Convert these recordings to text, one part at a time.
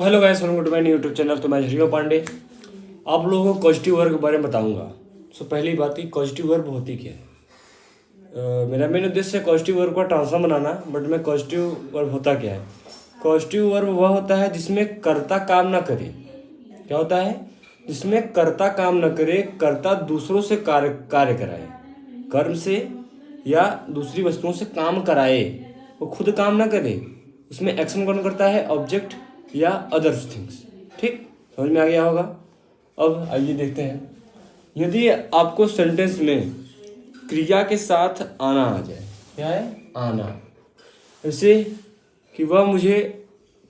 Hello guys, welcome to my YouTube channel. तो मैं हरिओम पांडे आप लोगों को कॉजेटिव वर्ब के बारे में बताऊंगा। सो पहली बात ही कॉजेटिव वर्ब होती क्या है। मेरा मेन उद्देश्य है कॉजेटिव वर्ब का ट्रांसफॉर्म बनाना, बट मैं कॉजेटिव वर्ब होता क्या है। पॉजिटिव वर्ब वह होता है जिसमें कर्ता काम ना करे। क्या होता है? जिसमें कर्ता काम ना करे, कर्ता दूसरों से कार्य कराए, कर्म से या दूसरी वस्तुओं से काम कराए, वो खुद काम ना करे। उसमें एक्शन कौन करता है? ऑब्जेक्ट या अदर्स थिंग्स। ठीक, समझ में आ गया होगा। अब आइए देखते हैं, यदि आपको सेंटेंस में क्रिया के साथ आना आ जाए। क्या है? आना। जैसे कि वह मुझे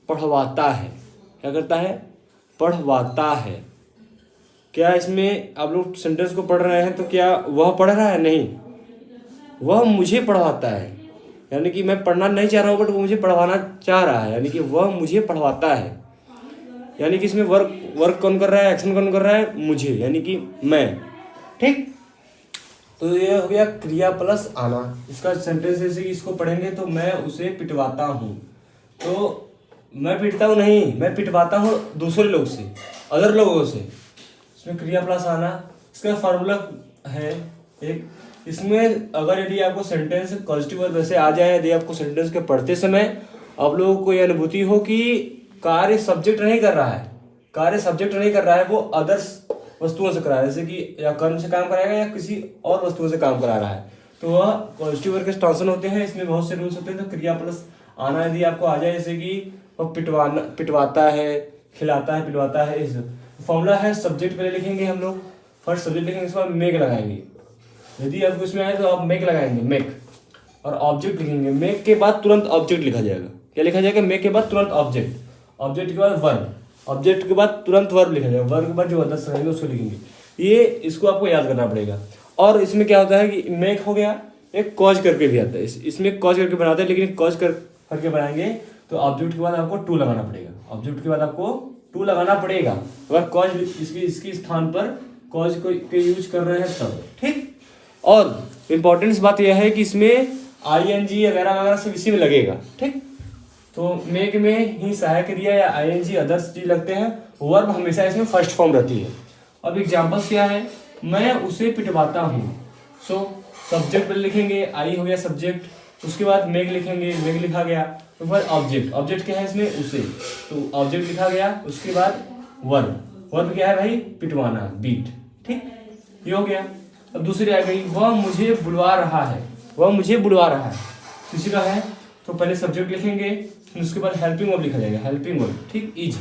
पढ़वाता है। क्या करता है? पढ़वाता है। क्या इसमें आप लोग सेंटेंस को पढ़ रहे हैं तो क्या वह पढ़ रहा है? नहीं, वह मुझे पढ़वाता है। यानी कि मैं पढ़ना नहीं चाह रहा हूँ, बट वो मुझे पढ़वाना चाह रहा है, यानी कि वह मुझे पढ़वाता है। यानी कि इसमें वर्क कौन कर रहा है? एक्शन कौन कर रहा है? मुझे, यानी कि मैं। ठीक, तो ये हो गया क्रिया प्लस आना। इसका सेंटेंस जैसे कि इसको पढ़ेंगे तो मैं उसे पिटवाता हूँ। तो मैं पिटता हूँ नहीं, मैं पिटवाता हूँ दूसरे लोग से, अदर लोगों से। इसमें क्रिया प्लस आना। इसका फार्मूला है एक। इसमें अगर यदि आपको सेंटेंस पॉजिटिव वर्ब वैसे आ जाए, यदि आपको सेंटेंस के पढ़ते समय आप लोगों को यह अनुभूति हो कि कार्य सब्जेक्ट नहीं कर रहा है, कार्य सब्जेक्ट नहीं कर रहा है, वो अदर्स वस्तुओं से करा रहा है, जैसे कि या कर्म से काम कराएगा या किसी और वस्तुओं से काम करा रहा है, तो वह पॉजिटिव वर्ब के ट्रांसफर होते हैं। इसमें बहुत से रूल्स होते हैं। तो क्रिया प्लस आना यदि आपको आ जाए, जैसे कि वह पिटवाता है, खिलाता है, पिटवाता है, इस फॉर्मूला है। सब्जेक्ट पहले लिखेंगे हम लोग, फर्स्ट सब्जेक्ट लिखेंगे, इसके बाद मेक लगाएंगे। यदि आपको इसमें आए तो आप मेक लगाएंगे, मेक, और ऑब्जेक्ट लिखेंगे। मेक के बाद तुरंत ऑब्जेक्ट लिखा जाएगा। क्या लिखा जाएगा? मेक के बाद तुरंत ऑब्जेक्ट, ऑब्जेक्ट के बाद वर्ब, ऑब्जेक्ट के बाद तुरंत वर्ब लिखा जाएगा, वर्ब के बाद जो अदर्स रहेंगे उसको लिखेंगे। ये इसको आपको याद करना पड़ेगा। और इसमें क्या होता है कि मेक हो गया, एक कॉज करके भी आता है। इसमें कॉज करके बनाते हैं, लेकिन कॉज करके बनाएंगे तो ऑब्जेक्ट के बाद आपको टू लगाना पड़ेगा। ऑब्जेक्ट के बाद आपको टू लगाना पड़ेगा अगर कॉज इसके स्थान पर कॉज को यूज कर रहे हैं तब। ठीक, और इम्पोर्टेंस बात यह है कि इसमें आईएनजी वगैरह वगैरह सब इसी में लगेगा। ठीक, तो मेक में ही सहायक क्रिया या आईएनजी अदर्स चीज लगते हैं। वर्ब हमेशा इसमें फर्स्ट फॉर्म रहती है। अब एग्जांपल्स क्या है? मैं उसे पिटवाता हूँ। सो सब्जेक्ट पर लिखेंगे, आई हो गया सब्जेक्ट, उसके बाद मेक लिखेंगे, मेक लिखा गया, तो फिर ऑब्जेक्ट, ऑब्जेक्ट क्या है इसमें? उसे, तो ऑब्जेक्ट लिखा गया, उसके बाद वर्ब, वर्ब क्या है भाई? पिटवाना, बीट। ठीक, ये हो गया। अब दूसरी आ गई, वह मुझे बुलवा रहा है। वह मुझे बुलवा रहा है, किसी का है तो पहले सब्जेक्ट लिखेंगे, फिर उसके बाद हेल्पिंग वर्ब लिखा जाएगा, हेल्पिंग वर्ब। ठीक, इज।